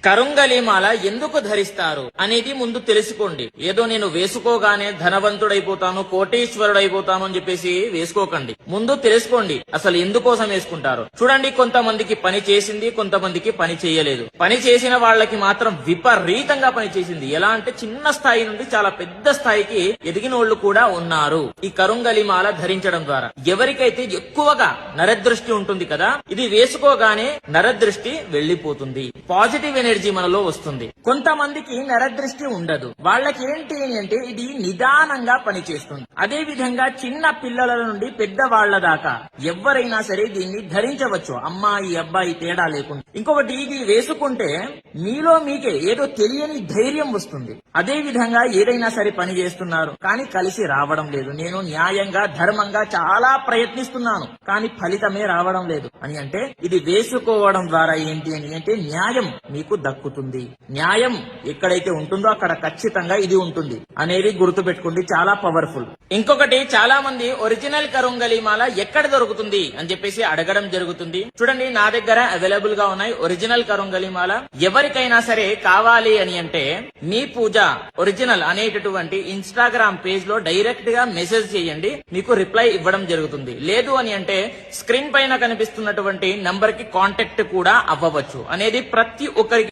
కరుంగలి మాల ఎందుకు ధరిస్తారు అనేది ముందు తెలుసుకోండి. ఏదో నేను వేసుకోగానే ధనవంతుడైపోతాను, కోటీశ్వరుడైపోతాను అని చెప్పేసి వేసుకోకండి. ముందు తెలుసుకోండి అసలు ఎందుకోసం వేసుకుంటారు. చూడండి, కొంతమందికి పని చేసింది, కొంతమందికి పని చేయలేదు. పని చేసిన వాళ్ళకి మాత్రం విపరీతంగా పని చేసింది. ఎలా అంటే చిన్న స్థాయి నుండి చాలా పెద్ద స్థాయికి ఎదిగినోళ్లు కూడా ఉన్నారు ఈ కరుంగలి మాల ధరించడం ద్వారా. ఎవరికైతే ఎక్కువగా నరదృష్టి ఉంటుంది కదా, ఇది వేసుకోగానే నరదృష్టి వెళ్లిపోతుంది, పాజిటివ్ ఎనర్జీ మనలో వస్తుంది. కొంతమందికి నరదృష్టి ఉండదు. వాళ్ళకి ఏంటి అంటే ఇది నిదానంగా పనిచేస్తుంది. అదే విధంగా చిన్న పిల్లల నుండి పెద్ద వాళ్ల దాకా ఎవరైనా సరే దీన్ని ధరించవచ్చు, అమ్మాయి అబ్బాయి తేడా లేకుండా. ఇంకొకటి, ఇది వేసుకుంటే మీలో మీకే ఏదో తెలియని ధైర్యం వస్తుంది. అదే విధంగా ఏదైనా సరే పని చేస్తున్నారు కానీ కలిసి రావడం లేదు, నేను న్యాయంగా ధర్మంగా చాలా ప్రయత్నిస్తున్నాను కానీ ఫలితమే రావడం లేదు అని అంటే ఇది వేసుకోవడం ద్వారా ఏంటి అని అంటే న్యాయం మీకు దక్కుతుంది. న్యాయం ఎక్కడైతే ఉంటుందో అక్కడ ఖచ్చితంగా ఇది ఉంటుంది అనేది గుర్తు పెట్టుకోండి, చాలా పవర్ఫుల్. ఇంకొకటి, చాలా మంది ఒరిజినల్ కరుంగలి మాల ఎక్కడ దొరుకుతుంది అని చెప్పేసి అడగడం జరుగుతుంది. చూడండి, నా దగ్గర అవైలబుల్ గా ఉన్నాయి ఒరిజినల్ కరుంగలి మాల. ఎవరికైనా సరే కావాలి అని అంటే మీ పూజ ఒరిజినల్ అనేటటువంటి ఇన్స్టాగ్రామ్ పేజ్ లో డైరెక్ట్ గా మెసేజ్ చేయండి, మీకు రిప్లై ఇవ్వడం జరుగుతుంది. లేదు అని అంటే స్క్రీన్ పైన కనిపిస్తున్నటువంటి నంబర్ కి కాంటాక్ట్ కూడా అవ్వవచ్చు అనేది ప్రతి ఒక్కరికి